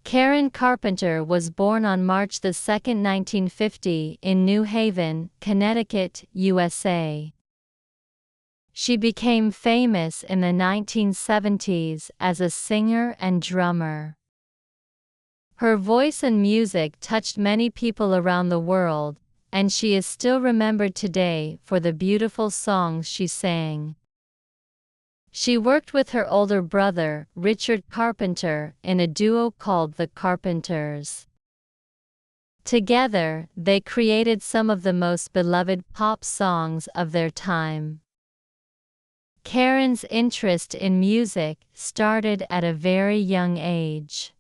Karen Carpenter was born on March 2, 1950 in New Haven, Connecticut, USA. She became famous in the 1970s as a singer and drummer. Her voice and music touched many people around the world, and she is still remembered today for the beautiful songs she sang. She worked with her older brother, Richard Carpenter, in a duo called the Carpenters. Together, they created some of the most beloved pop songs of their time. Karen's interest in music started at a very young age.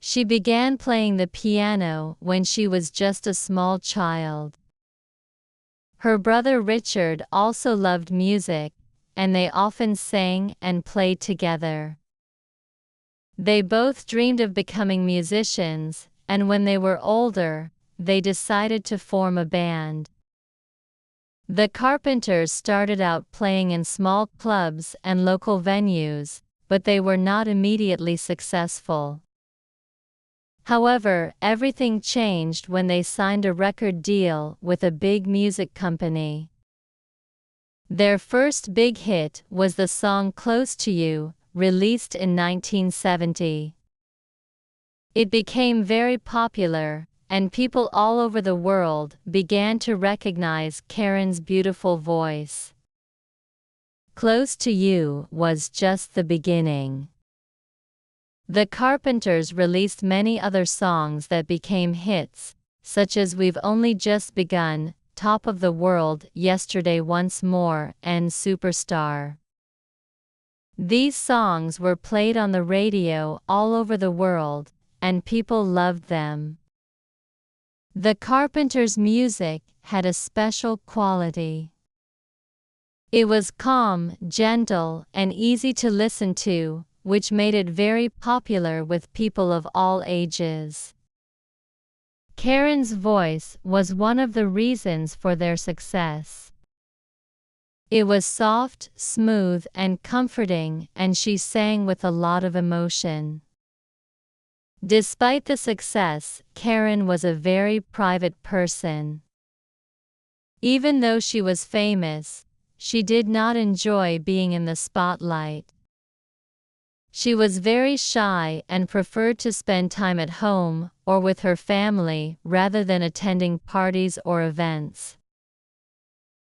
She began playing the piano when she was just a small child. Her brother Richard also loved music, and they often sang and played together. They both dreamed of becoming musicians, and when they were older, they decided to form a band. The Carpenters started out playing in small clubs and local venues, but they were not immediately successful. However, everything changed when they signed a record deal with a big music company. Their first big hit was the song "Close to You," released in 1970. It became very popular, and people all over the world began to recognize Karen's beautiful voice. "Close to You" was just the beginning. The Carpenters released many other songs that became hits, such as "We've Only Just Begun," "Top of the World," "Yesterday Once More," and "Superstar." These songs were played on the radio all over the world, and people loved them. The Carpenters' music had a special quality. It was calm, gentle, and easy to listen to, which made it very popular with people of all ages. Karen's voice was one of the reasons for their success. It was soft, smooth, and comforting, and she sang with a lot of emotion. Despite the success, Karen was a very private person. Even though she was famous, she did not enjoy being in the spotlight. She was very shy and preferred to spend time at home or with her family rather than attending parties or events.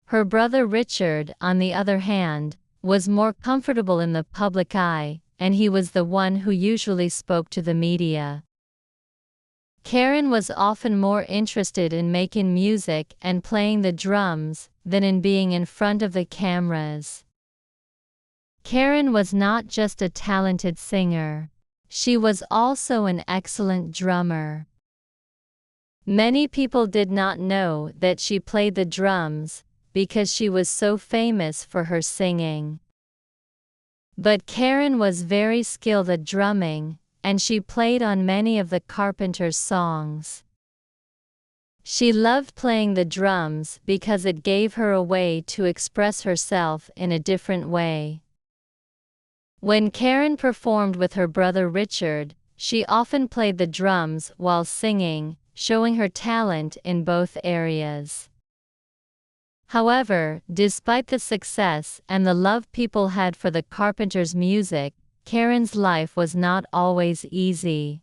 Her brother Richard, on the other hand, was more comfortable in the public eye, and he was the one who usually spoke to the media. Karen was often more interested in making music and playing the drums than in being in front of the cameras. Karen was not just a talented singer. She was also an excellent drummer. Many people did not know that she played the drums because she was so famous for her singing. But Karen was very skilled at drumming, and she played on many of the Carpenters' songs. She loved playing the drums because it gave her a way to express herself in a different way. When Karen performed with her brother Richard, she often played the drums while singing, showing her talent in both areas. However, despite the success and the love people had for the Carpenters' music, Karen's life was not always easy.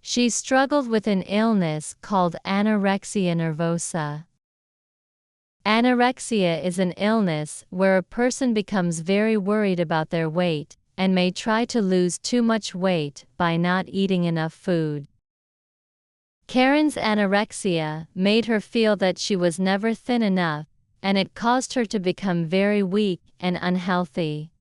She struggled with an illness called anorexia nervosa. Anorexia is an illness where a person becomes very worried about their weight and may try to lose too much weight by not eating enough food. Karen's anorexia made her feel that she was never thin enough, and it caused her to become very weak and unhealthy.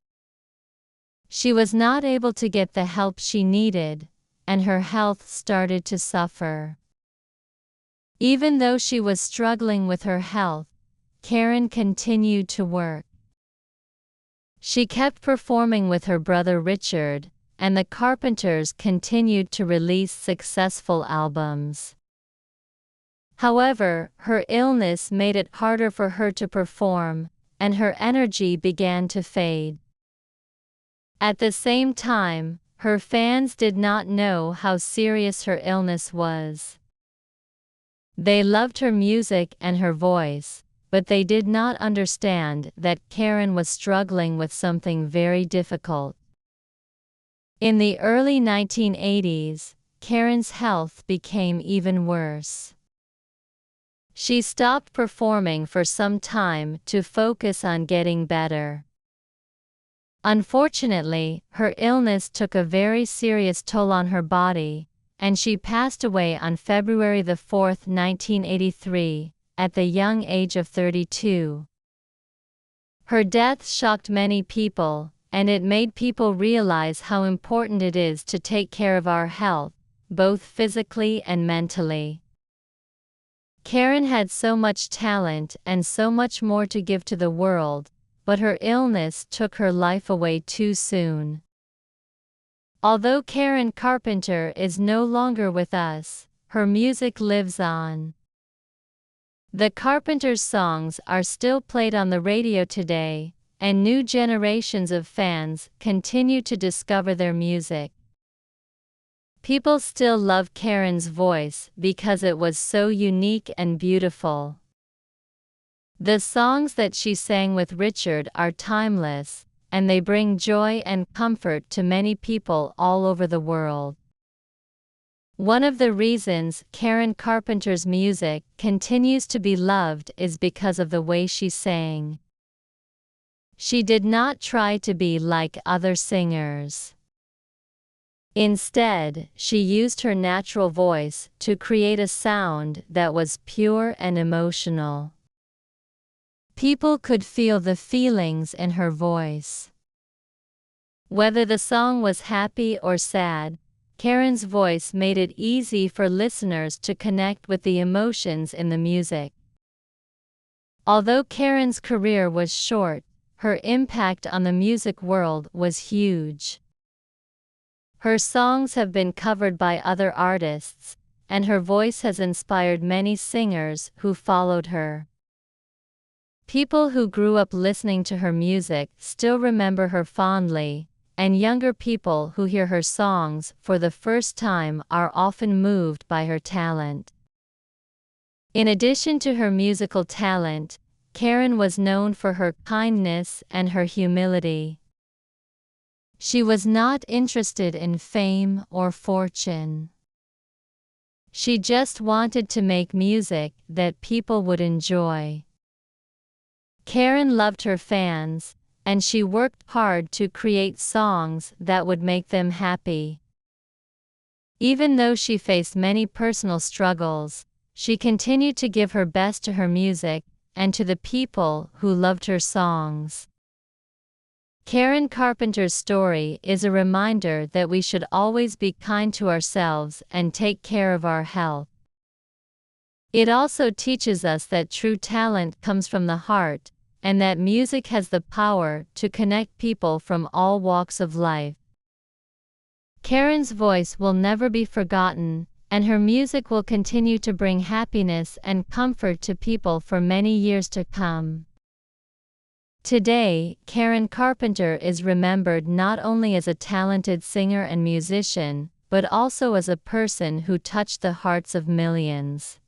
She was not able to get the help she needed, and her health started to suffer. Even though she was struggling with her health, Karen continued to work. She kept performing with her brother Richard, and the Carpenters continued to release successful albums. However, her illness made it harder for her to perform, and her energy began to fade. At the same time, her fans did not know how serious her illness was. They loved her music and her voice, but they did not understand that Karen was struggling with something very difficult. In the early 1980s, Karen's health became even worse. She stopped performing for some time to focus on getting better. Unfortunately, her illness took a very serious toll on her body, and she passed away on February 4, 1983, at the young age of 32. Her death shocked many people, and it made people realize how important it is to take care of our health, both physically and mentally. Karen had so much talent and so much more to give to the world, but her illness took her life away too soon. Although Karen Carpenter is no longer with us, her music lives on. The Carpenters' songs are still played on the radio today, and new generations of fans continue to discover their music. People still love Karen's voice because it was so unique and beautiful. The songs that she sang with Richard are timeless, and they bring joy and comfort to many people all over the world. One of the reasons Karen Carpenter's music continues to be loved is because of the way she sang. She did not try to be like other singers. Instead, she used her natural voice to create a sound that was pure and emotional. People could feel the feelings in her voice. Whether the song was happy or sad, Karen's voice made it easy for listeners to connect with the emotions in the music. Although Karen's career was short, her impact on the music world was huge. Her songs have been covered by other artists, and her voice has inspired many singers who followed her. People who grew up listening to her music still remember her fondly, and younger people who hear her songs for the first time are often moved by her talent. In addition to her musical talent, Karen was known for her kindness and her humility. She was not interested in fame or fortune. She just wanted to make music that people would enjoy. Karen loved her fans, and she worked hard to create songs that would make them happy. Even though she faced many personal struggles, she continued to give her best to her music and to the people who loved her songs. Karen Carpenter's story is a reminder that we should always be kind to ourselves and take care of our health. It also teaches us that true talent comes from the heart, and that music has the power to connect people from all walks of life. Karen's voice will never be forgotten, and her music will continue to bring happiness and comfort to people for many years to come. Today, Karen Carpenter is remembered not only as a talented singer and musician, but also as a person who touched the hearts of millions.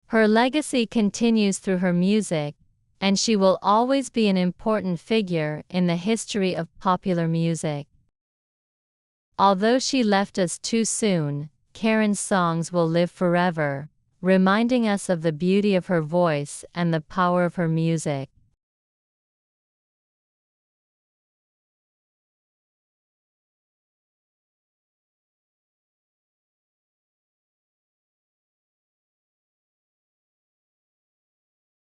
Her legacy continues through her music, and she will always be an important figure in the history of popular music. Although she left us too soon, Karen's songs will live forever, reminding us of the beauty of her voice and the power of her music.